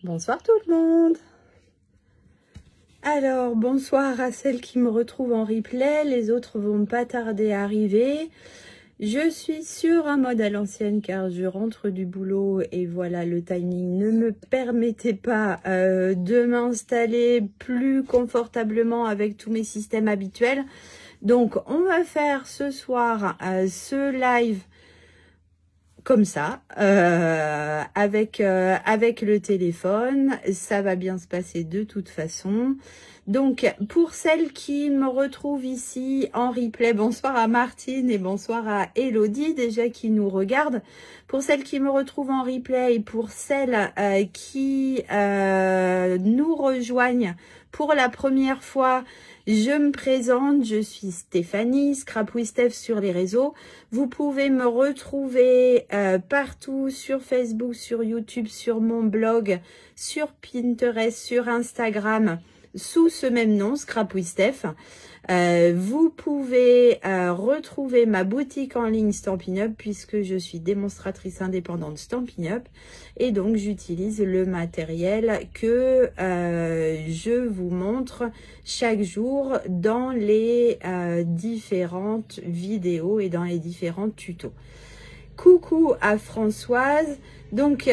Bonsoir tout le monde. Alors, bonsoir à celles qui me retrouvent en replay. Les autres vont pas tarder à arriver. Je suis sur un mode à l'ancienne car je rentre du boulot et voilà, le timing ne me permettait pas de m'installer plus confortablement avec tous mes systèmes habituels. Donc, on va faire ce soir ce live comme ça, avec le téléphone. Ça va bien se passer de toute façon. Donc, pour celles qui me retrouvent ici en replay, bonsoir à Martine et bonsoir à Elodie, déjà qui nous regardent. Pour celles qui me retrouvent en replay et pour celles qui nous rejoignent pour la première fois, je me présente, je suis Stéphanie, Scrapwistef sur les réseaux. Vous pouvez me retrouver partout sur Facebook, sur YouTube, sur mon blog, sur Pinterest, sur Instagram, sous ce même nom, Scrapwistef. Vous pouvez retrouver ma boutique en ligne Stampin' Up puisque je suis démonstratrice indépendante Stampin' Up et donc j'utilise le matériel que je vous montre chaque jour dans les différentes vidéos et dans les différents tutos. Coucou à Françoise. Donc,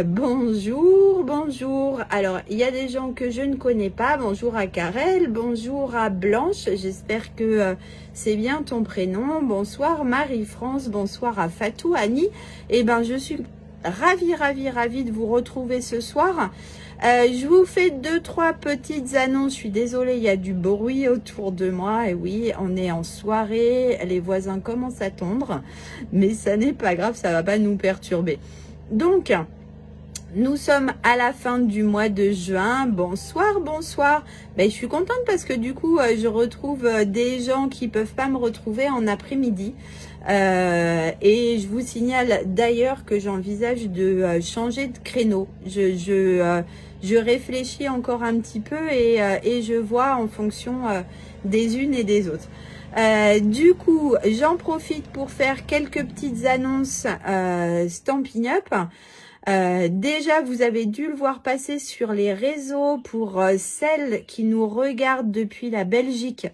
bonjour, bonjour. Alors, il y a des gens que je ne connais pas. Bonjour à Karel, bonjour à Blanche. J'espère que c'est bien ton prénom. Bonsoir Marie-France, bonsoir à Fatou, Annie. Eh ben, je suis ravie de vous retrouver ce soir. Je vous fais 2-3 petites annonces. Je suis désolée, il y a du bruit autour de moi. Et oui, on est en soirée. Les voisins commencent à tondre. Mais ça n'est pas grave, ça va pas nous perturber. Donc, nous sommes à la fin du mois de juin. Bonsoir, bonsoir. Ben, je suis contente parce que du coup, je retrouve des gens qui peuvent pas me retrouver en après-midi. Et je vous signale d'ailleurs que j'envisage de changer de créneau. Je réfléchis encore un petit peu et je vois en fonction des unes et des autres. Du coup, j'en profite pour faire quelques petites annonces Stampin' Up. Déjà, vous avez dû le voir passer sur les réseaux pour celles qui nous regardent depuis la Belgique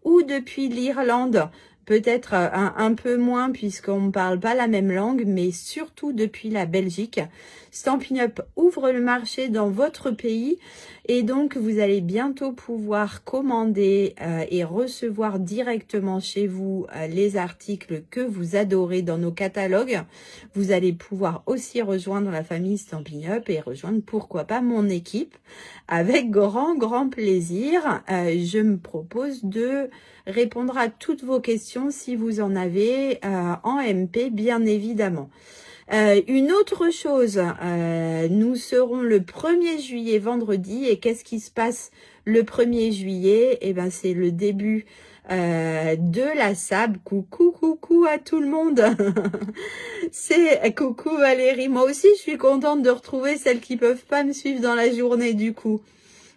ou depuis l'Irlande. Peut-être un peu moins puisqu'on ne parle pas la même langue, mais surtout depuis la Belgique. Stampin' Up ouvre le marché dans votre pays et donc vous allez bientôt pouvoir commander et recevoir directement chez vous les articles que vous adorez dans nos catalogues. Vous allez pouvoir aussi rejoindre la famille Stampin' Up et rejoindre pourquoi pas mon équipe avec grand plaisir. Je me propose de répondre à toutes vos questions si vous en avez en MP, bien évidemment. Une autre chose, nous serons le 1er juillet vendredi et qu'est-ce qui se passe le 1er juillet? Eh ben, c'est le début de la SAB. Coucou à tout le monde. C'est coucou Valérie. Moi aussi, je suis contente de retrouver celles qui peuvent pas me suivre dans la journée du coup.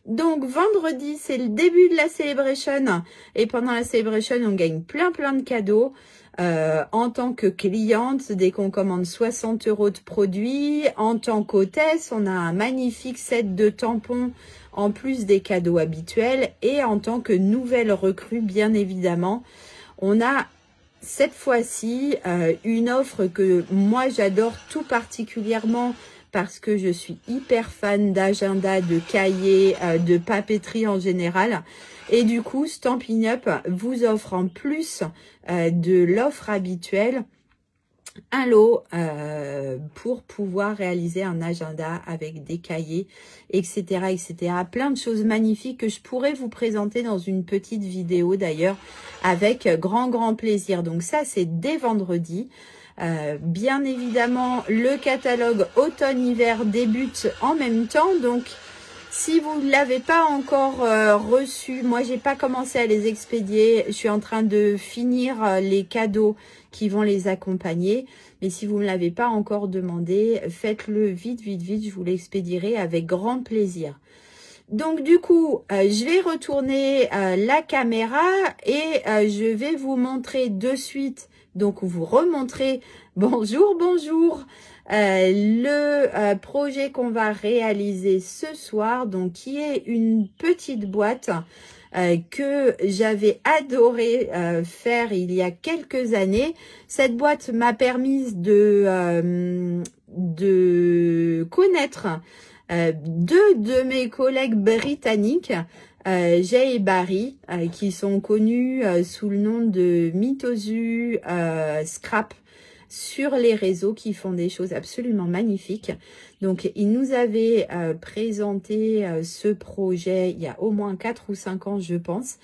Donc vendredi, c'est le début de la Celebration et pendant la Celebration, on gagne plein de cadeaux. En tant que cliente, dès qu'on commande 60 € de produits, en tant qu'hôtesse, on a un magnifique set de tampons en plus des cadeaux habituels et en tant que nouvelle recrue, bien évidemment, on a cette fois-ci une offre que moi j'adore tout particulièrement parce que je suis hyper fan d'agenda, de cahiers, de papeterie en général. Et du coup, Stampin' Up vous offre en plus de l'offre habituelle un lot pour pouvoir réaliser un agenda avec des cahiers, etc., etc. Plein de choses magnifiques que je pourrais vous présenter dans une petite vidéo d'ailleurs avec grand plaisir. Donc ça, c'est dès vendredi. Bien évidemment, le catalogue automne-hiver débute en même temps. Donc, si vous ne l'avez pas encore reçu, moi, j'ai pas commencé à les expédier. Je suis en train de finir les cadeaux qui vont les accompagner. Mais si vous ne l'avez pas encore demandé, faites-le vite. Je vous l'expédierai avec grand plaisir. Donc, du coup, je vais retourner la caméra et je vais vous montrer de suite. Donc, vous remontrer, bonjour, le projet qu'on va réaliser ce soir, donc qui est une petite boîte que j'avais adoré faire il y a quelques années. Cette boîte m'a permis de connaître deux de mes collègues britanniques, Jay et Barry, qui sont connus sous le nom de Mitozu Scrap sur les réseaux, qui font des choses absolument magnifiques. Donc, ils nous avaient présenté ce projet il y a au moins 4 ou 5 ans, je pense.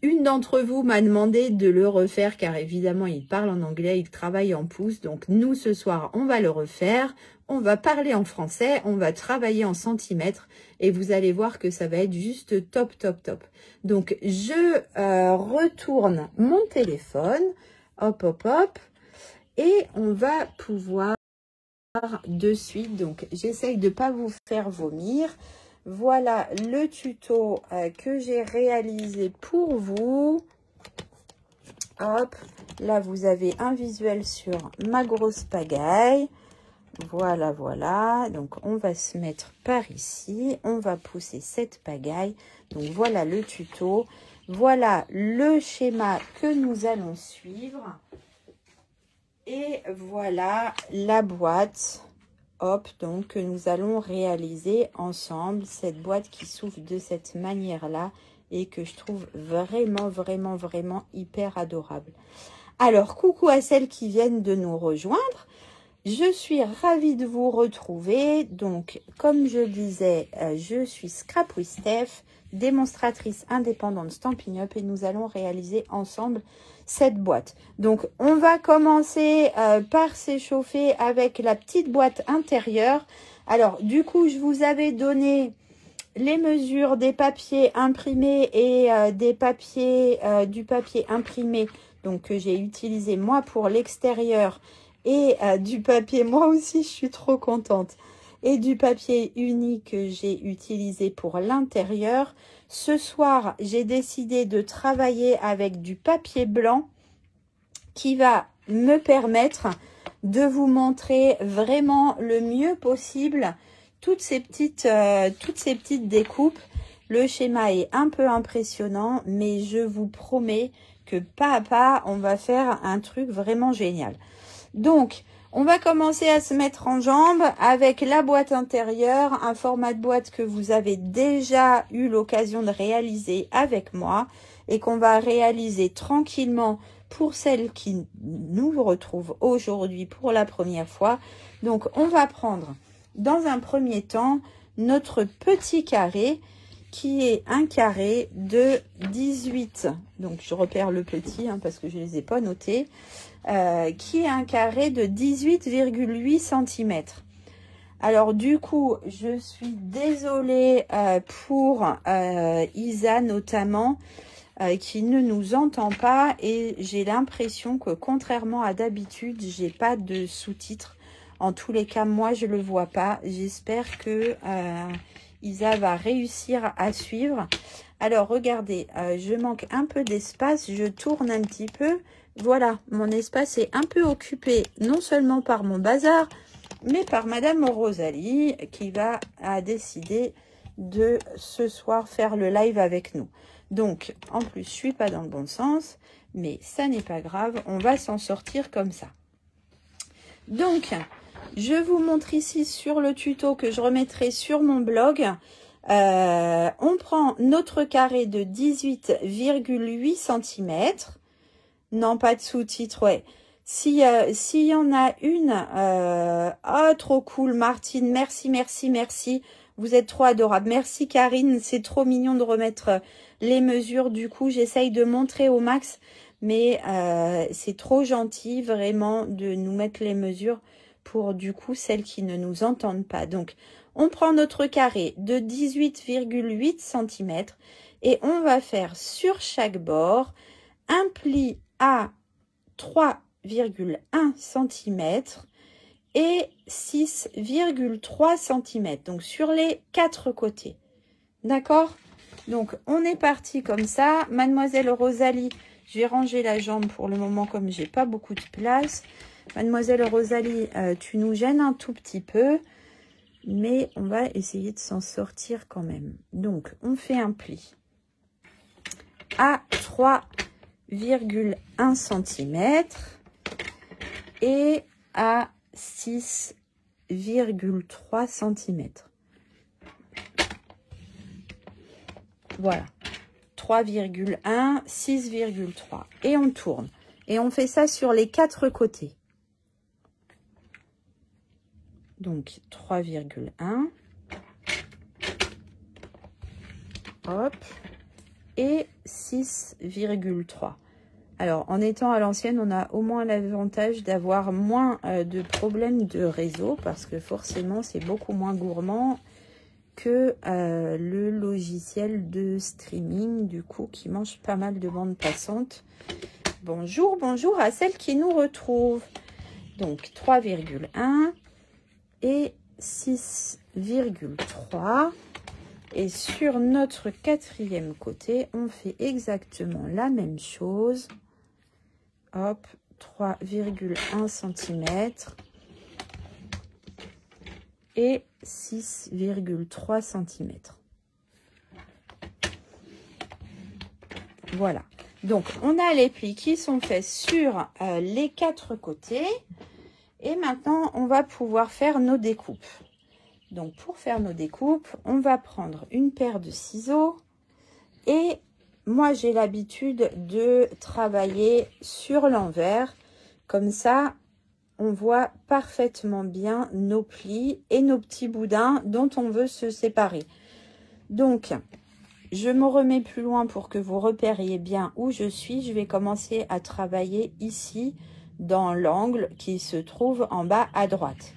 Une d'entre vous m'a demandé de le refaire, car évidemment, il parle en anglais, il travaille en pouce. Donc, nous, ce soir, on va le refaire. On va parler en français, on va travailler en centimètres. Et vous allez voir que ça va être juste top, top, top. Donc, je retourne mon téléphone. Hop, hop, hop. Et on va pouvoir de suite. Donc, j'essaye de ne pas vous faire vomir. Voilà le tuto que j'ai réalisé pour vous. Hop, là, vous avez un visuel sur ma grosse pagaille. Voilà, voilà. Donc, on va se mettre par ici. On va pousser cette pagaille. Donc, voilà le tuto. Voilà le schéma que nous allons suivre. Et voilà la boîte, hop, donc que nous allons réaliser ensemble. Cette boîte qui s'ouvre de cette manière-là et que je trouve vraiment, vraiment, vraiment hyper adorable. Alors, coucou à celles qui viennent de nous rejoindre. Je suis ravie de vous retrouver. Donc, comme je le disais, je suis Scrap with Steph, démonstratrice indépendante Stampin' Up, et nous allons réaliser ensemble cette boîte. Donc, on va commencer par s'échauffer avec la petite boîte intérieure. Alors, du coup, je vous avais donné les mesures des papiers imprimés et du papier imprimé, donc que j'ai utilisé moi pour l'extérieur, et du papier, moi aussi je suis trop contente, et du papier uni que j'ai utilisé pour l'intérieur. Ce soir, j'ai décidé de travailler avec du papier blanc qui va me permettre de vous montrer vraiment le mieux possible toutes ces petites découpes. Le schéma est un peu impressionnant, mais je vous promets que pas à pas, on va faire un truc vraiment génial. Donc, on va commencer à se mettre en jambes avec la boîte intérieure, un format de boîte que vous avez déjà eu l'occasion de réaliser avec moi et qu'on va réaliser tranquillement pour celles qui nous retrouvent aujourd'hui pour la première fois. Donc, on va prendre dans un premier temps notre petit carré qui est un carré de 18. Donc, je repère le petit parce que je ne les ai pas notés. Qui est un carré de 18,8 cm. Alors du coup, je suis désolée pour Isa notamment, qui ne nous entend pas, et j'ai l'impression que contrairement à d'habitude, j'ai pas de sous-titres. En tous les cas, moi je le vois pas. J'espère que Isa va réussir à suivre. Alors regardez, je manque un peu d'espace, je tourne un petit peu. Voilà, mon espace est un peu occupé, non seulement par mon bazar, mais par Madame Rosalie, qui va décider de ce soir faire le live avec nous. Donc, en plus, je suis pas dans le bon sens, mais ça n'est pas grave, on va s'en sortir comme ça. Donc, je vous montre ici sur le tuto que je remettrai sur mon blog. On prend notre carré de 18,8 cm. Non, pas de sous-titres, ouais. S'il y en a une, oh, trop cool, Martine, merci, merci, merci. Vous êtes trop adorable. Merci, Karine, c'est trop mignon de remettre les mesures. Du coup, j'essaye de montrer au max, mais c'est trop gentil, vraiment, de nous mettre les mesures pour, du coup, celles qui ne nous entendent pas. Donc, on prend notre carré de 18,8 cm et on va faire sur chaque bord un pli à 3,1 cm et 6,3 cm, donc sur les 4 côtés. D'accord? Donc, on est parti comme ça. Mademoiselle Rosalie, je vais ranger la jambe pour le moment comme j'ai pas beaucoup de place. Mademoiselle Rosalie, tu nous gênes un tout petit peu, mais on va essayer de s'en sortir quand même. Donc, on fait un pli à 3,1 cm et à 6,3 cm. Voilà. 3,1, 6,3. Et on tourne. Et on fait ça sur les 4 côtés. Donc, 3,1. Hop. Et 6,3. Alors, en étant à l'ancienne, on a au moins l'avantage d'avoir moins de problèmes de réseau. Parce que forcément, c'est beaucoup moins gourmand que le logiciel de streaming, du coup, qui mange pas mal de bandes passantes. Bonjour, bonjour à celles qui nous retrouvent. Donc, 3,1 et 6,3. Et sur notre 4e côté, on fait exactement la même chose. Hop, 3,1 cm et 6,3 cm. Voilà. Donc, on a les plis qui sont faits sur les 4 côtés. Et maintenant, on va pouvoir faire nos découpes. Donc, pour faire nos découpes, on va prendre une paire de ciseaux. Et moi, j'ai l'habitude de travailler sur l'envers. Comme ça, on voit parfaitement bien nos plis et nos petits boudins dont on veut se séparer. Donc, je me remets plus loin pour que vous repériez bien où je suis. Je vais commencer à travailler ici, dans l'angle qui se trouve en bas à droite.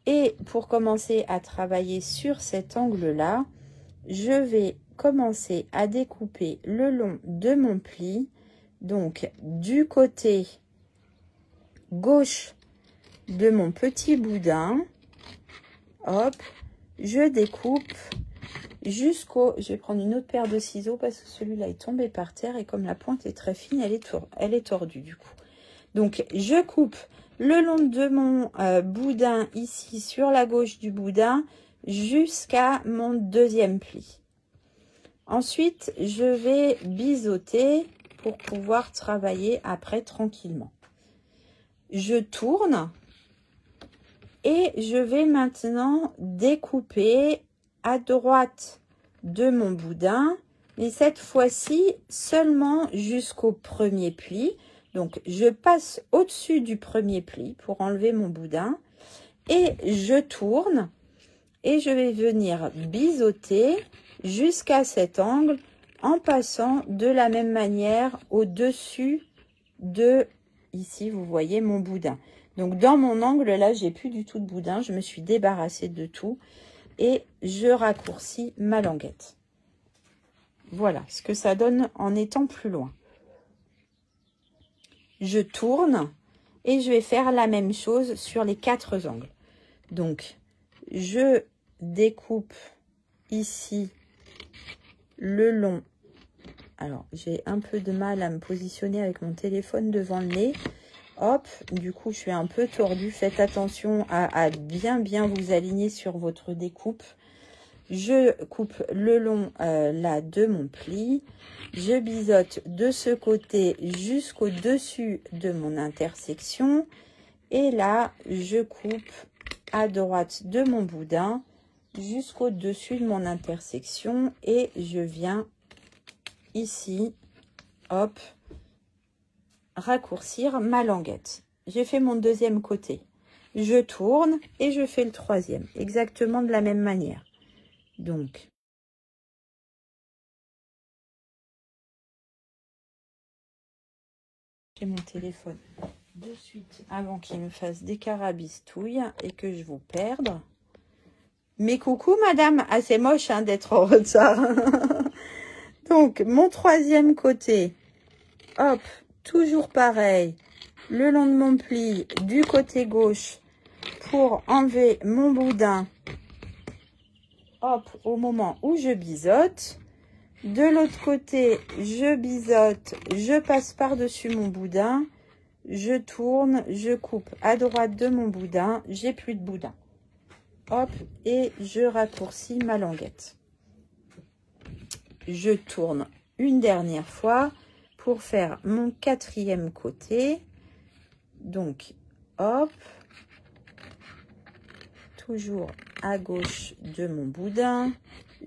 Et pour commencer à travailler sur cet angle-là, je vais commencer à découper le long de mon pli. Donc, du côté gauche de mon petit boudin, hop, je découpe jusqu'au... Je vais prendre une autre paire de ciseaux parce que celui-là est tombé par terre et comme la pointe est très fine, elle est tordue du coup. Donc, je coupe le long de mon boudin ici sur la gauche du boudin jusqu'à mon 2e pli. Ensuite, je vais biseauter pour pouvoir travailler après tranquillement. Je tourne et je vais maintenant découper à droite de mon boudin, mais cette fois-ci seulement jusqu'au 1er pli. Donc, je passe au-dessus du 1er pli pour enlever mon boudin et je tourne et je vais venir biseauter jusqu'à cet angle en passant de la même manière au-dessus de, ici, vous voyez mon boudin. Donc, dans mon angle, là, j'ai plus du tout de boudin. Je me suis débarrassée de tout et je raccourcis ma languette. Voilà ce que ça donne en étant plus loin. Je tourne et je vais faire la même chose sur les 4 angles. Donc, je découpe ici le long. Alors, j'ai un peu de mal à me positionner avec mon téléphone devant le nez. Hop, du coup, je suis un peu tordue. Faites attention à bien vous aligner sur votre découpe. Je coupe le long là de mon pli. Je biseaute de ce côté jusqu'au dessus de mon intersection. Et là, je coupe à droite de mon boudin jusqu'au dessus de mon intersection. Et je viens ici, hop, raccourcir ma languette. J'ai fait mon 2e côté. Je tourne et je fais le 3e. Exactement de la même manière. Donc, j'ai mon téléphone de suite avant qu'il me fasse des carabistouilles et que je vous perde. Mais coucou madame, ah c'est moche hein, d'être en retard. Donc, mon 3e côté, hop, toujours pareil, le long de mon pli du côté gauche pour enlever mon boudin. Hop, au moment où je biseaute. De l'autre côté, je biseaute, je passe par-dessus mon boudin je tourne, je coupe à droite de mon boudin, j'ai plus de boudin. Hop, et je raccourcis ma languette. Je tourne une dernière fois pour faire mon 4e côté. Donc, hop, toujours à gauche de mon boudin,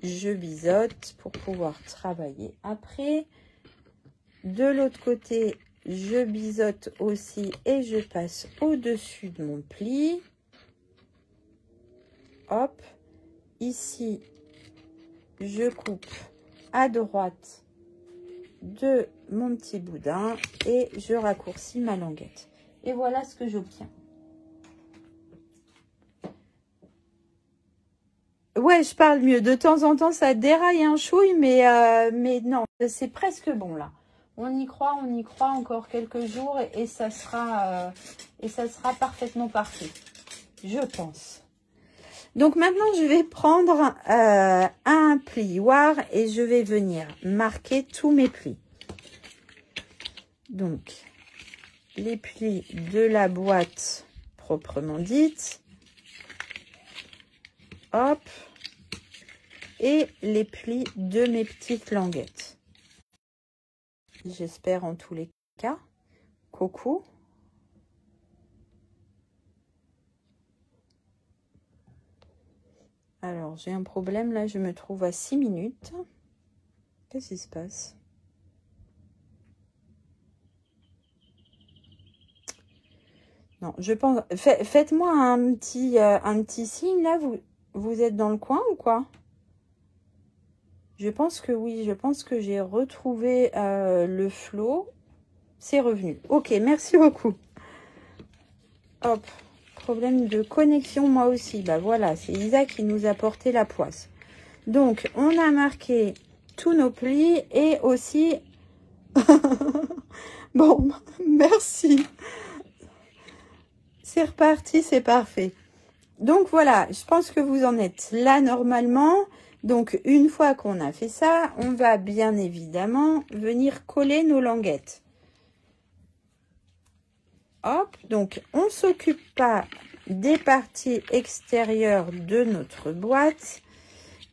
je biseaute pour pouvoir travailler après. De l'autre côté, je biseaute aussi et je passe au-dessus de mon pli. Hop, ici, je coupe à droite de mon petit boudin et je raccourcis ma languette. Et voilà ce que j'obtiens. Ouais, je parle mieux. De temps en temps, ça déraille un chouille, mais non, c'est presque bon là. On y croit encore quelques jours et ça sera parfaitement parfait, je pense. Donc maintenant, je vais prendre un plioir et je vais venir marquer tous mes plis. Donc, les plis de la boîte proprement dite. Hop. Et les plis de mes petites languettes. J'espère en tous les cas. Coucou. Alors, j'ai un problème là, je me trouve à 6 minutes. Qu'est-ce qui se passe? Non, je pense... Faites-moi un petit signe là, vous êtes dans le coin ou quoi? Je pense que oui, je pense que j'ai retrouvé le flow. C'est revenu. Ok, merci beaucoup. Hop. Problème de connexion, moi aussi. Bah voilà, c'est Isa qui nous a porté la poisse. Donc, on a marqué tous nos plis et aussi... Bon, merci. C'est reparti, c'est parfait. Donc voilà, je pense que vous en êtes là normalement. Donc, une fois qu'on a fait ça, on va bien évidemment venir coller nos languettes. Hop, donc on ne s'occupe pas des parties extérieures de notre boîte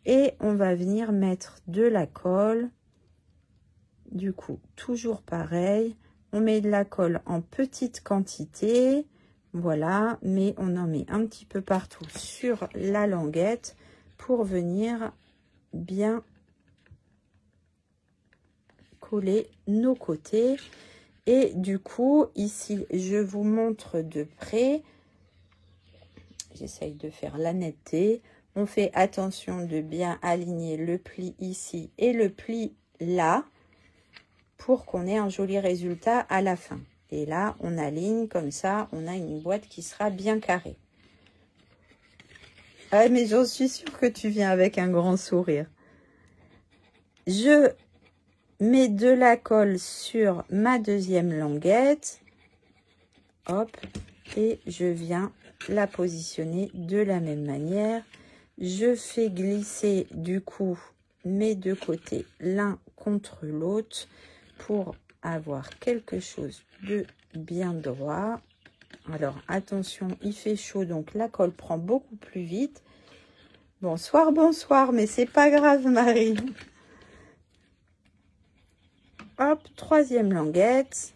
et on va venir mettre de la colle. Du coup, toujours pareil, on met de la colle en petite quantité, voilà, mais on en met un petit peu partout sur la languette pour venir bien coller nos côtés. Et du coup, ici, je vous montre de près. J'essaye de faire la netteté. On fait attention de bien aligner le pli ici et le pli là pour qu'on ait un joli résultat à la fin. Et là, on aligne comme ça, on a une boîte qui sera bien carrée. Ah, mais j'en suis sûre que tu viens avec un grand sourire. Je mets de la colle sur ma deuxième languette. Hop. Et je viens la positionner de la même manière. Je fais glisser du coup mes deux côtés l'un contre l'autre pour avoir quelque chose de bien droit. Alors attention, il fait chaud donc la colle prend beaucoup plus vite. Bonsoir, bonsoir, mais c'est pas grave Marie. Hop, troisième languette.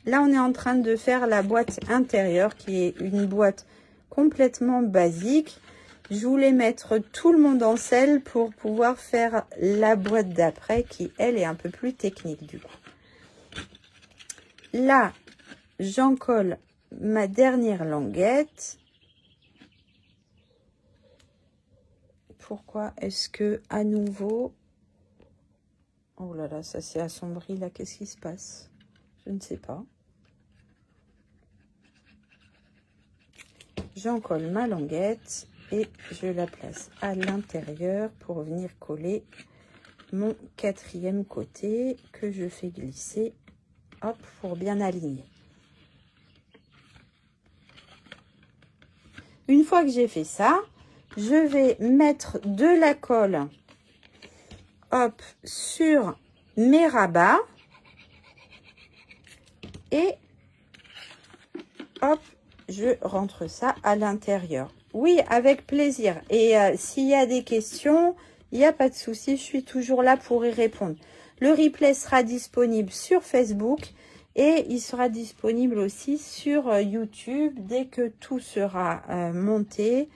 Là, on est en train de faire la boîte intérieure qui est une boîte complètement basique. Je voulais mettre tout le monde en selle pour pouvoir faire la boîte d'après qui, elle, est un peu plus technique du coup. Là, j'en colle ma dernière languette. Pourquoi est-ce que, à nouveau... Oh là là, ça s'est assombri là. Qu'est-ce qui se passe? Je ne sais pas. J'en colle ma languette et je la place à l'intérieur pour venir coller mon quatrième côté que je fais glisser, hop, pour bien aligner. Une fois que j'ai fait ça, je vais mettre de la colle, hop, sur mes rabats et hop, je rentre ça à l'intérieur. Oui, avec plaisir. Et s'il y a des questions, il n'y a pas de souci, je suis toujours là pour y répondre. Le replay sera disponible sur Facebook et il sera disponible aussi sur YouTube dès que tout sera monté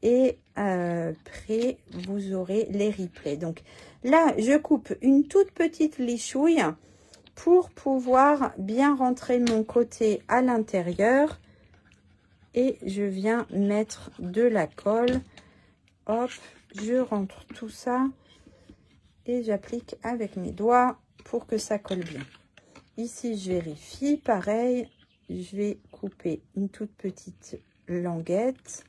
et prêt, vous aurez les replays. Donc là, je coupe une toute petite lichouille pour pouvoir bien rentrer mon côté à l'intérieur. Et je viens mettre de la colle. Hop, je rentre tout ça et j'applique avec mes doigts pour que ça colle bien. Ici, je vérifie. Pareil, je vais couper une toute petite languette.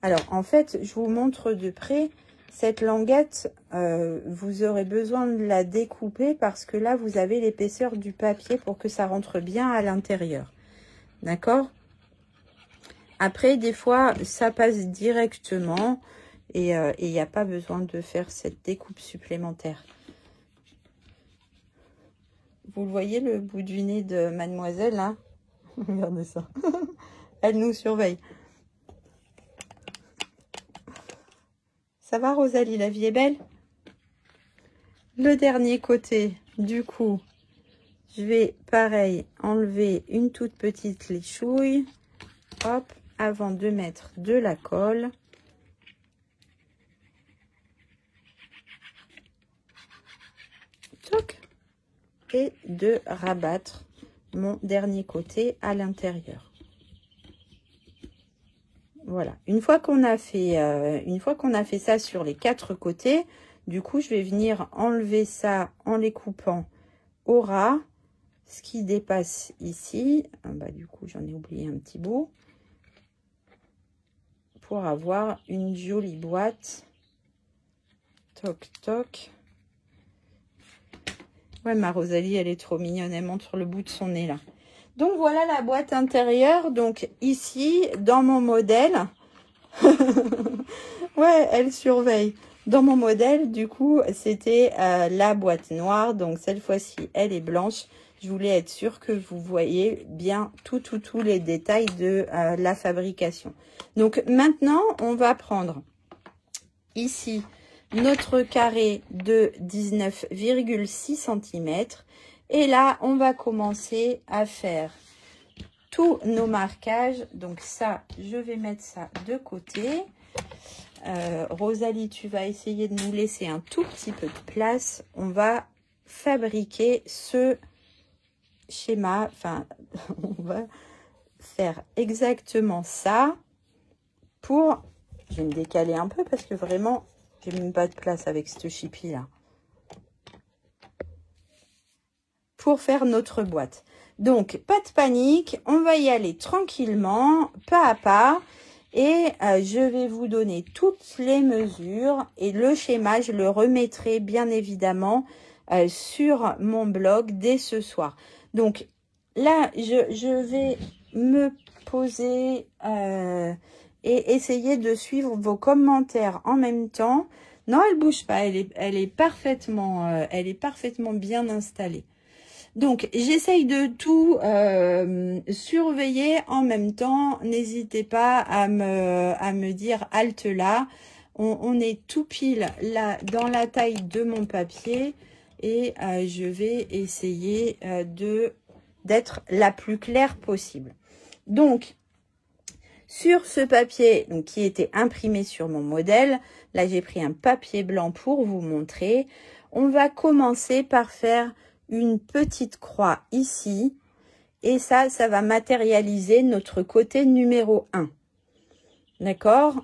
Alors, en fait, je vous montre de près. Cette languette, vous aurez besoin de la découper parce que là, vous avez l'épaisseur du papier pour que ça rentre bien à l'intérieur. D'accord ? Après, des fois, ça passe directement et il n'y a pas besoin de faire cette découpe supplémentaire. Vous le voyez, le bout du nez de mademoiselle, là? Regardez ça. Elle nous surveille. Ça va, Rosalie? La vie est belle? Le dernier côté, du coup, je vais, pareil, enlever une toute petite lichouille. Hop, avant de mettre de la colle. Toc. Et de rabattre mon dernier côté à l'intérieur. Voilà. Une fois qu'on a fait ça sur les 4 côtés, du coup, je vais venir enlever ça en les coupant au ras. Ce qui dépasse ici, bah, du coup, j'en ai oublié un petit bout. Pour avoir une jolie boîte. Toc, toc. Ouais, ma Rosalie, elle est trop mignonne. Elle montre le bout de son nez, là. Donc, voilà la boîte intérieure. Donc, ici, dans mon modèle... ouais, elle surveille. Dans mon modèle, du coup, c'était la boîte noire. Donc, cette fois-ci, elle est blanche. Je voulais être sûre que vous voyez bien tous les détails de la fabrication. Donc, maintenant, on va prendre ici notre carré de 19,6 cm. Et là, on va commencer à faire tous nos marquages. Donc, ça, je vais mettre ça de côté. Rosalie, tu vas essayer de nous laisser un tout petit peu de place. On va fabriquer ce schéma, enfin, on va faire exactement ça pour, je vais me décaler un peu parce que vraiment, j'ai même pas de place avec ce chippie là, pour faire notre boîte. Donc, pas de panique, on va y aller tranquillement, pas à pas, et je vais vous donner toutes les mesures et le schéma, je le remettrai bien évidemment sur mon blog dès ce soir. Donc là, je vais me poser et essayer de suivre vos commentaires en même temps. Non, elle bouge pas, elle est parfaitement bien installée. Donc, j'essaye de tout surveiller en même temps. N'hésitez pas à me dire halte là. On est tout pile là dans la taille de mon papier. Et je vais essayer d'être la plus claire possible. Donc, sur ce papier donc, qui était imprimé sur mon modèle, là j'ai pris un papier blanc pour vous montrer. On va commencer par faire une petite croix ici. Et ça va matérialiser notre côté numéro 1. D'accord?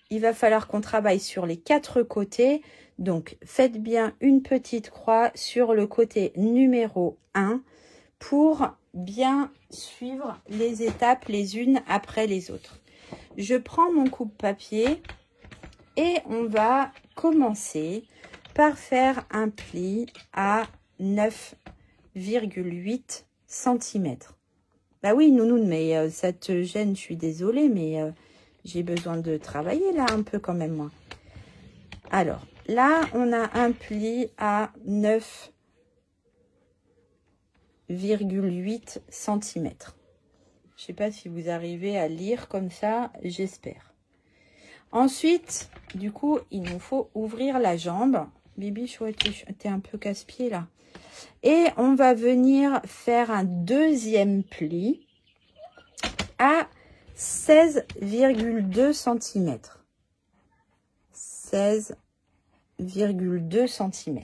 Il va falloir qu'on travaille sur les 4 côtés. Donc, faites bien une petite croix sur le côté numéro 1 pour bien suivre les étapes les unes après les autres. Je prends mon coupe-papier et on va commencer par faire un pli à 9,8 cm. Bah oui, nounoun, mais ça te gêne, je suis désolée, mais j'ai besoin de travailler là un peu quand même, moi. Alors, là, on a un pli à 9,8 cm. Je sais pas si vous arrivez à lire comme ça, j'espère. Ensuite, du coup, il nous faut ouvrir la jambe. Bibi, chouette, t'es un peu casse-pied là. Et on va venir faire un deuxième pli à 16,2 cm. 16,2 cm.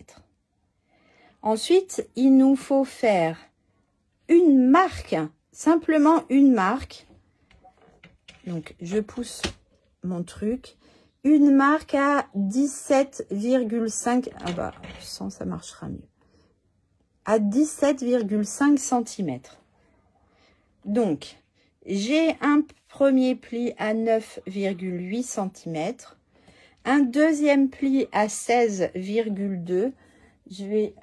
Ensuite, il nous faut faire une marque, simplement une marque. Donc, je pousse mon truc. Une marque à 17,5. Ah bah, sans, ça marchera mieux. À 17,5 cm. Donc, j'ai un premier pli à 9,8 cm. Un deuxième pli à 16,2. Je vais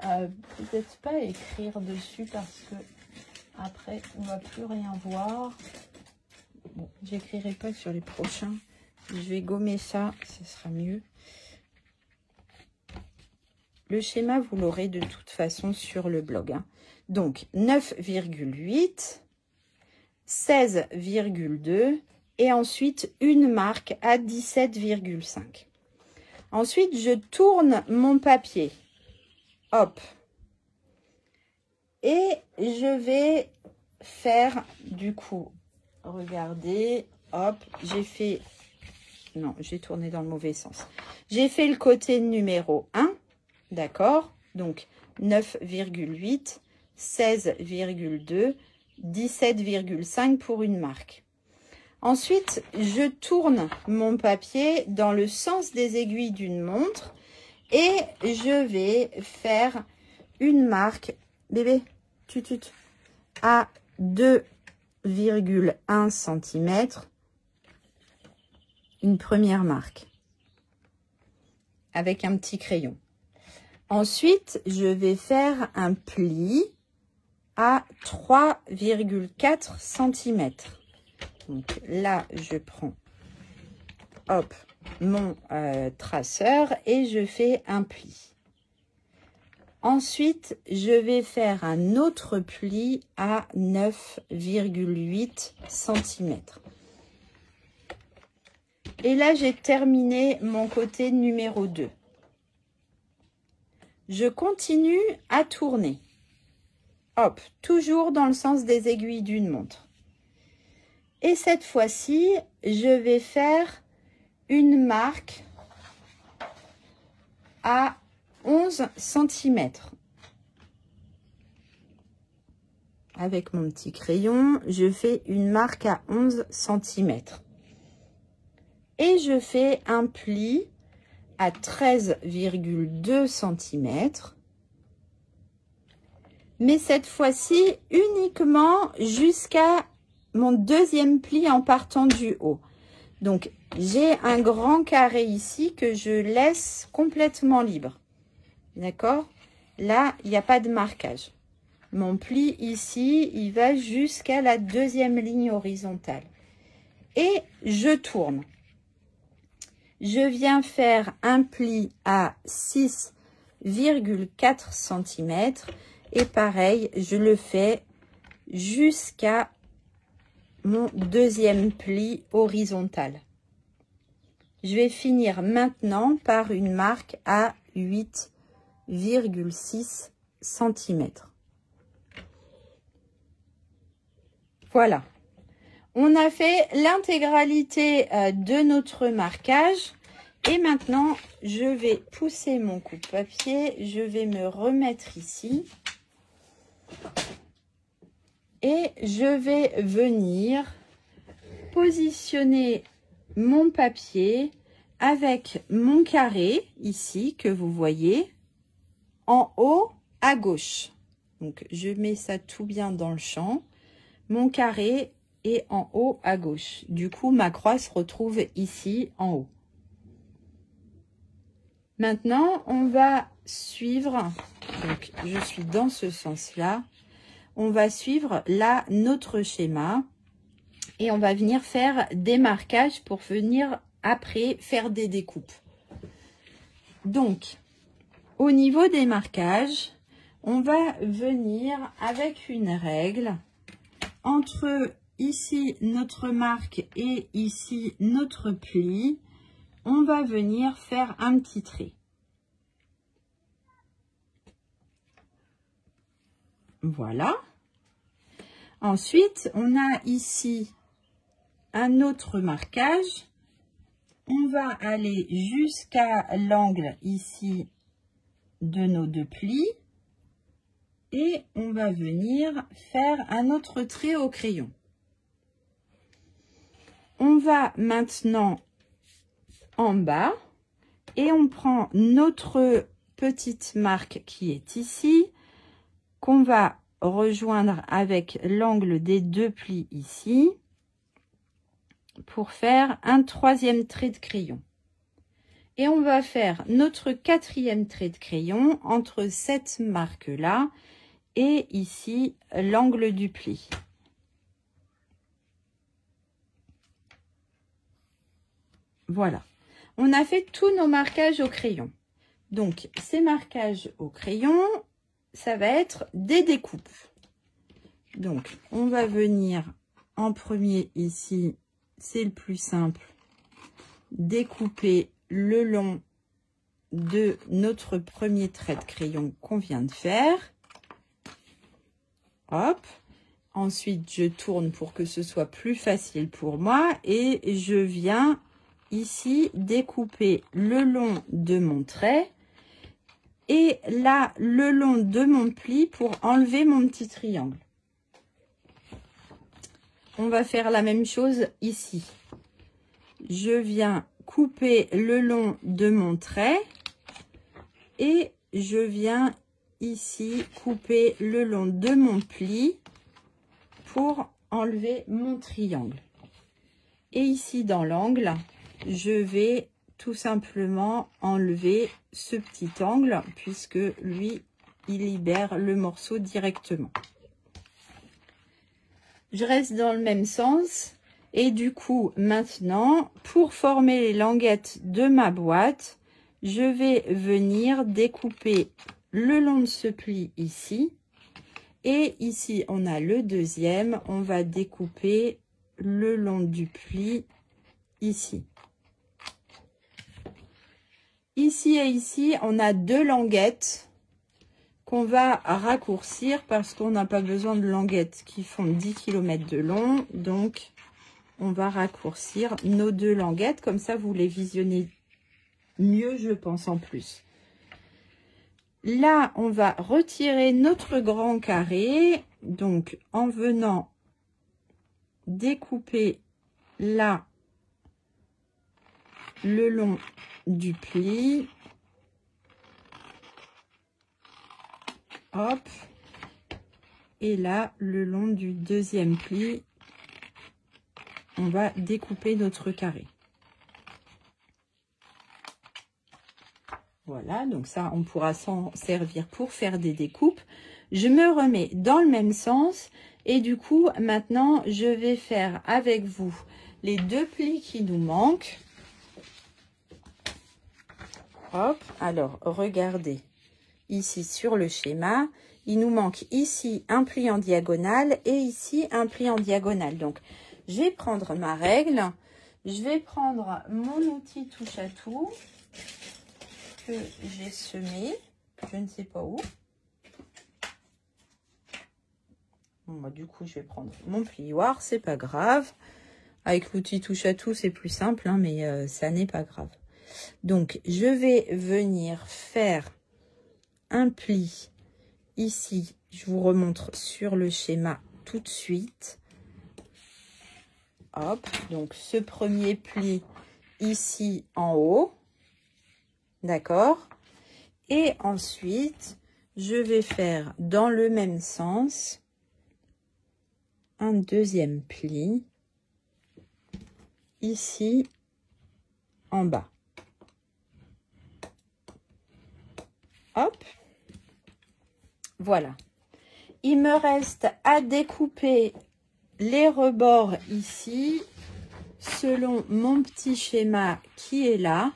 peut-être pas écrire dessus parce que après on va plus rien voir. Bon, j'écrirai pas sur les prochains. Je vais gommer ça, ce sera mieux. Le schéma, vous l'aurez de toute façon sur le blog. Hein. Donc 9,8, 16,2 et ensuite une marque à 17,5. Ensuite, je tourne mon papier. Hop. Et je vais faire du coup, regardez, hop, j'ai fait, non, j'ai tourné dans le mauvais sens. J'ai fait le côté numéro 1, d'accord? Donc 9,8, 16,2, 17,5 pour une marque. Ensuite, je tourne mon papier dans le sens des aiguilles d'une montre et je vais faire une marque, bébé, tutut, à 2,1 cm, une première marque, avec un petit crayon. Ensuite, je vais faire un pli à 3,4 cm. Donc là, je prends, hop, mon traceur et je fais un pli. Ensuite, je vais faire un autre pli à 9,8 cm. Et là, j'ai terminé mon côté numéro 2. Je continue à tourner. Hop, toujours dans le sens des aiguilles d'une montre. Et cette fois-ci, je vais faire une marque à 11 cm. Avec mon petit crayon, je fais une marque à 11 cm. Et je fais un pli à 13,2 cm. Mais cette fois-ci, uniquement jusqu'à mon deuxième pli en partant du haut. Donc, j'ai un grand carré ici que je laisse complètement libre. D'accord? Là, il n'y a pas de marquage. Mon pli ici, il va jusqu'à la deuxième ligne horizontale. Et je tourne. Je viens faire un pli à 6,4 cm. Et pareil, je le fais jusqu'à mon deuxième pli horizontal. Je vais finir maintenant par une marque à 8,6 cm. Voilà. On a fait l'intégralité de notre marquage. Et maintenant, je vais pousser mon coupe-papier. Je vais me remettre ici. Et je vais venir positionner mon papier avec mon carré ici que vous voyez en haut à gauche. Donc, je mets ça tout bien dans le champ. Mon carré est en haut à gauche. Du coup, ma croix se retrouve ici en haut. Maintenant, on va suivre, donc je suis dans ce sens-là, on va suivre là notre schéma et on va venir faire des marquages pour venir après faire des découpes. Donc, au niveau des marquages, on va venir avec une règle entre ici notre marque et ici notre pli, on va venir faire un petit trait. Voilà. Ensuite, on a ici un autre marquage. On va aller jusqu'à l'angle ici de nos deux plis. Et on va venir faire un autre trait au crayon. On va maintenant en bas et on prend notre petite marque qui est ici, qu'on va rejoindre avec l'angle des deux plis ici pour faire un troisième trait de crayon. Et on va faire notre quatrième trait de crayon entre cette marque là et ici l'angle du pli. Voilà, on a fait tous nos marquages au crayon. Donc ces marquages au crayon, ça va être des découpes. Donc on va venir en premier ici, c'est le plus simple, découper le long de notre premier trait de crayon qu'on vient de faire. Hop. Ensuite, je tourne pour que ce soit plus facile pour moi et je viens ici découper le long de mon trait et là le long de mon pli pour enlever mon petit triangle. On va faire la même chose ici. Je viens couper le long de mon trait et je viens ici couper le long de mon pli pour enlever mon triangle. Et ici dans l'angle, je vais tout simplement enlever ce petit angle puisque lui, il libère le morceau directement. Je reste dans le même sens et du coup maintenant pour former les languettes de ma boîte, je vais venir découper le long de ce pli ici et ici on a le deuxième, on va découper le long du pli ici. Ici et ici on a deux languettes qu'on va raccourcir parce qu'on n'a pas besoin de languettes qui font 10 km de long. Donc, on va raccourcir nos deux languettes. Comme ça, vous les visionnez mieux, je pense, en plus. Là, on va retirer notre grand carré. Donc, en venant découper là le long du pli. Hop, et là le long du deuxième pli on va découper notre carré. Voilà, donc ça on pourra s'en servir pour faire des découpes. Je me remets dans le même sens et du coup maintenant je vais faire avec vous les deux plis qui nous manquent. Hop, alors regardez. Ici sur le schéma, il nous manque ici un pli en diagonale et ici un pli en diagonale. Donc, je vais prendre ma règle, je vais prendre mon outil touche à tout que j'ai semé, je ne sais pas où. Bon, bah, du coup, je vais prendre mon plioir, c'est pas grave. Avec l'outil touche à tout, c'est plus simple, hein, mais ça n'est pas grave. Donc, je vais venir faire un pli ici, je vous remontre sur le schéma tout de suite. Hop, donc ce premier pli ici en haut, d'accord, et ensuite je vais faire dans le même sens un deuxième pli ici en bas. Hop, voilà. Il me reste à découper les rebords ici, selon mon petit schéma qui est là.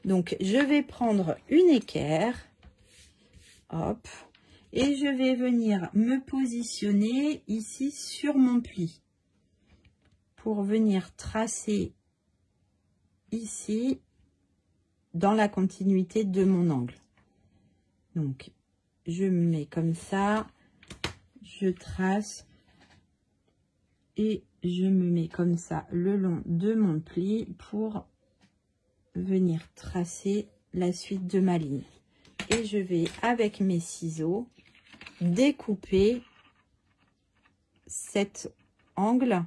Donc, je vais prendre une équerre, hop, et je vais venir me positionner ici sur mon pli. pour venir tracer ici dans la continuité de mon angle. Donc je me mets comme ça, je trace et je me mets comme ça le long de mon pli pour venir tracer la suite de ma ligne. Et je vais avec mes ciseaux découper cet angle.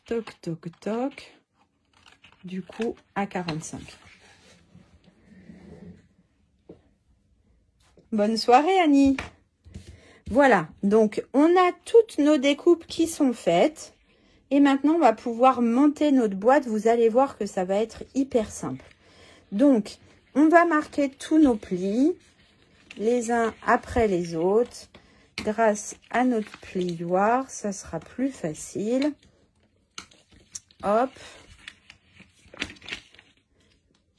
Toc, toc, toc. Du coup, à 45. Bonne soirée, Annie. Voilà, donc on a toutes nos découpes qui sont faites. Et maintenant, on va pouvoir monter notre boîte. Vous allez voir que ça va être hyper simple. Donc, on va marquer tous nos plis, les uns après les autres. Grâce à notre plioir, ça sera plus facile. Hop.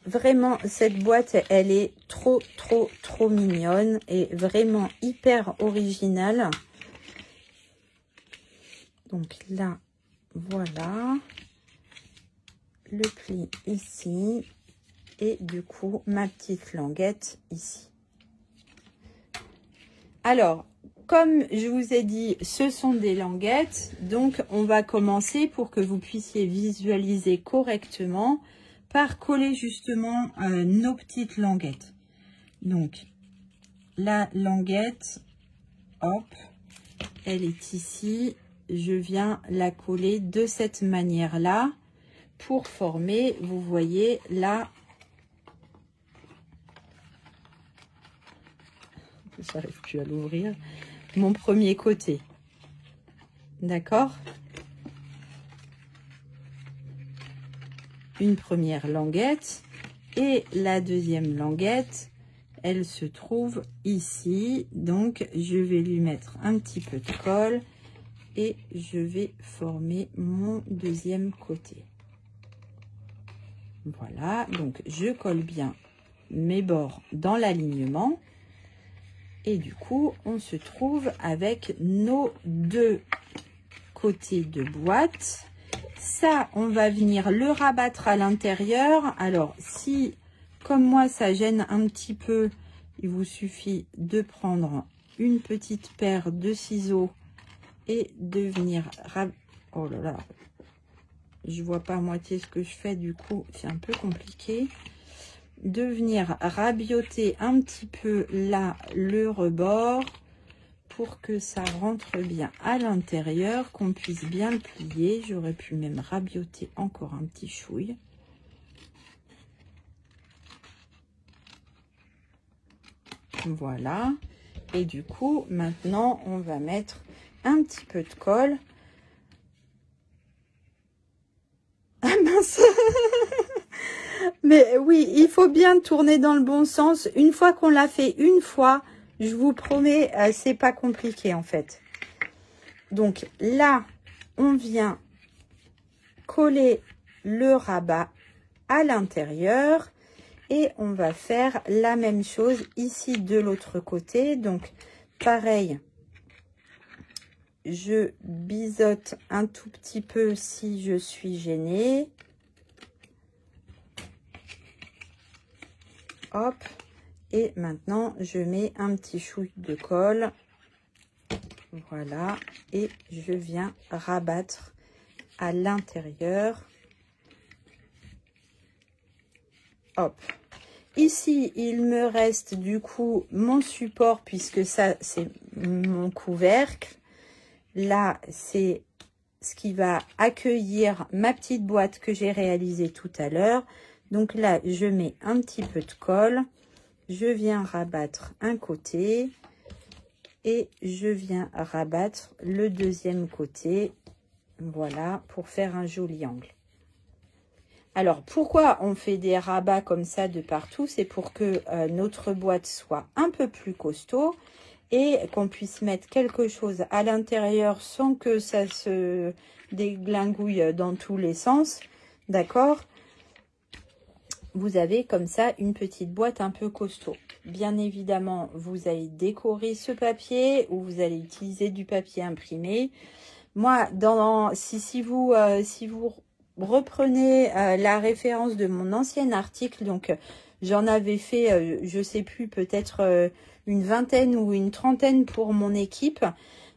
Vraiment, cette boîte, elle est trop mignonne et vraiment hyper originale. Donc là, voilà. Le pli ici. Et du coup, ma petite languette ici. Alors, comme je vous ai dit, ce sont des languettes. Donc, on va commencer pour que vous puissiez visualiser correctement par coller justement nos petites languettes. Donc, la languette, hop, elle est ici. Je viens la coller de cette manière-là pour former, vous voyez, là. J'arrive plus à l'ouvrir. Mon premier côté. D'accord? Une première languette. Et la deuxième languette, elle se trouve ici. Donc, je vais lui mettre un petit peu de colle. Et je vais former mon deuxième côté. Voilà. Donc, je colle bien mes bords dans l'alignement. Et du coup, on se trouve avec nos deux côtés de boîte. Ça, on va venir le rabattre à l'intérieur. Alors, si, comme moi, ça gêne un petit peu, il vous suffit de prendre une petite paire de ciseaux et de venir... Oh là là, je vois pas à moitié ce que je fais, du coup, c'est un peu compliqué. De venir rabioter un petit peu là le rebord pour que ça rentre bien à l'intérieur, qu'on puisse bien le plier. J'aurais pu même rabioter encore un petit chouille. Voilà. Et du coup, maintenant, on va mettre un petit peu de colle. Ah mince. Mais oui, il faut bien tourner dans le bon sens. Une fois qu'on l'a fait une fois, je vous promets, c'est pas compliqué en fait. Donc là, on vient coller le rabat à l'intérieur et on va faire la même chose ici de l'autre côté. Donc pareil, je biseaute un tout petit peu si je suis gênée. Hop, et maintenant je mets un petit chouille de colle, voilà, et je viens rabattre à l'intérieur. Hop, ici il me reste du coup mon support puisque ça c'est mon couvercle. Là c'est ce qui va accueillir ma petite boîte que j'ai réalisée tout à l'heure. Donc là, je mets un petit peu de colle, je viens rabattre un côté et je viens rabattre le deuxième côté, voilà, pour faire un joli angle. Alors, pourquoi on fait des rabats comme ça de partout? C'est pour que notre boîte soit un peu plus costaud et qu'on puisse mettre quelque chose à l'intérieur sans que ça se déglingouille dans tous les sens, d'accord? vous avez comme ça une petite boîte un peu costaud. Bien évidemment, vous allez décorer ce papier ou vous allez utiliser du papier imprimé. Moi, si vous reprenez la référence de mon ancien article, donc j'en avais fait, je sais plus, peut-être une vingtaine ou une trentaine pour mon équipe.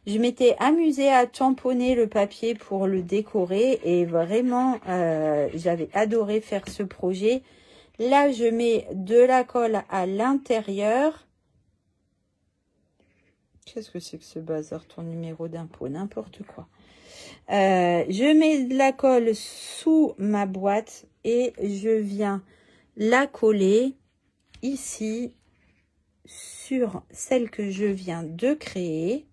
Je m'étais amusée à tamponner le papier pour le décorer et vraiment, j'avais adoré faire ce projet. Là, je mets de la colle à l'intérieur. Qu'est-ce que c'est que ce bazar, ton numéro d'impôt, n'importe quoi. Je mets de la colle sous ma boîte et je viens la coller ici sur celle que je viens de créer.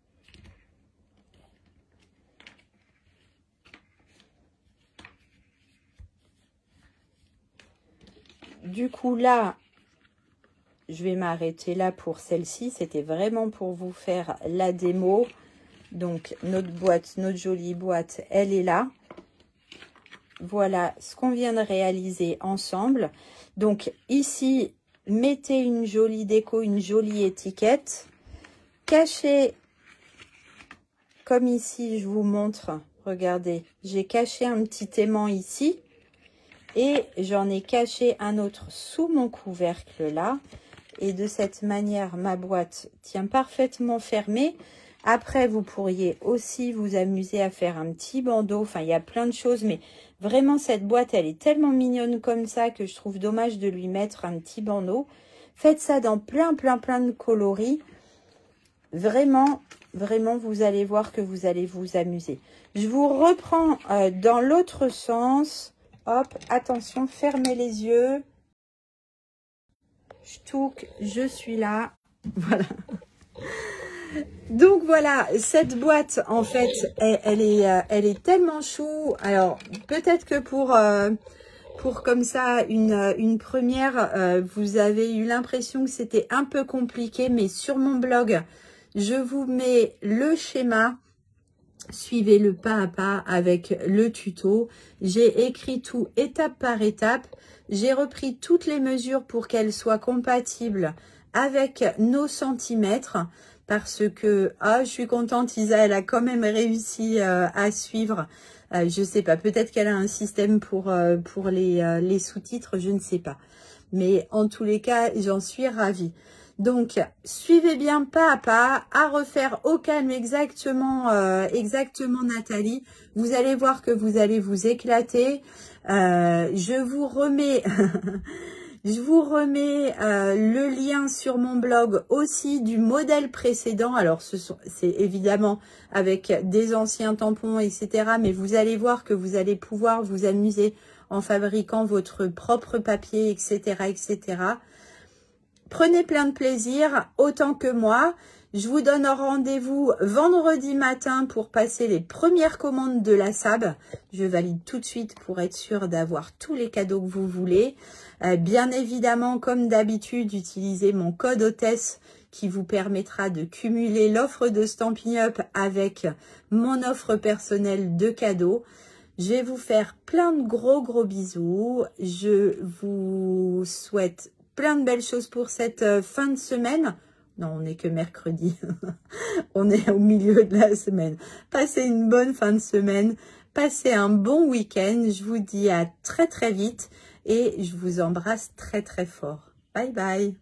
Du coup, là, je vais m'arrêter là pour celle-ci. C'était vraiment pour vous faire la démo. Donc, notre boîte, notre jolie boîte, elle est là. Voilà ce qu'on vient de réaliser ensemble. Donc, ici, mettez une jolie déco, une jolie étiquette. Cachez, comme ici, je vous montre. Regardez, j'ai caché un petit aimant ici. Et j'en ai caché un autre sous mon couvercle là. Et de cette manière, ma boîte tient parfaitement fermée. Après, vous pourriez aussi vous amuser à faire un petit bandeau. Enfin, il y a plein de choses. Mais vraiment, cette boîte, elle est tellement mignonne comme ça que je trouve dommage de lui mettre un petit bandeau. Faites ça dans plein de coloris. Vraiment, vous allez voir que vous allez vous amuser. Je vous reprends dans l'autre sens. Hop, attention, fermez les yeux. Je suis là. Voilà. Donc voilà, cette boîte, en fait, elle est tellement chou. Alors, peut-être que pour comme ça, une première, vous avez eu l'impression que c'était un peu compliqué. Mais sur mon blog, je vous mets le schéma. Suivez-le pas à pas avec le tuto. J'ai écrit tout étape par étape. J'ai repris toutes les mesures pour qu'elles soient compatibles avec nos centimètres. Parce que, je suis contente, Isa, elle a quand même réussi à suivre. Je sais pas, peut-être qu'elle a un système pour les sous-titres, je ne sais pas. Mais en tous les cas, j'en suis ravie. Donc, suivez bien pas à pas, à refaire au calme exactement Nathalie. Vous allez voir que vous allez vous éclater. Je vous remets, le lien sur mon blog aussi du modèle précédent. Alors, c'est évidemment avec des anciens tampons, etc. Mais vous allez voir que vous allez pouvoir vous amuser en fabriquant votre propre papier, etc., etc. Prenez plein de plaisir, autant que moi. Je vous donne rendez-vous vendredi matin pour passer les premières commandes de la SAB. Je valide tout de suite pour être sûre d'avoir tous les cadeaux que vous voulez. Bien évidemment, comme d'habitude, utilisez mon code hôtesse qui vous permettra de cumuler l'offre de Stampin' Up avec mon offre personnelle de cadeaux. Je vais vous faire plein de gros bisous. Je vous souhaite plein de belles choses pour cette fin de semaine. Non, on n'est que mercredi. On est au milieu de la semaine. Passez une bonne fin de semaine. Passez un bon week-end. Je vous dis à très vite. Et je vous embrasse très fort. Bye bye.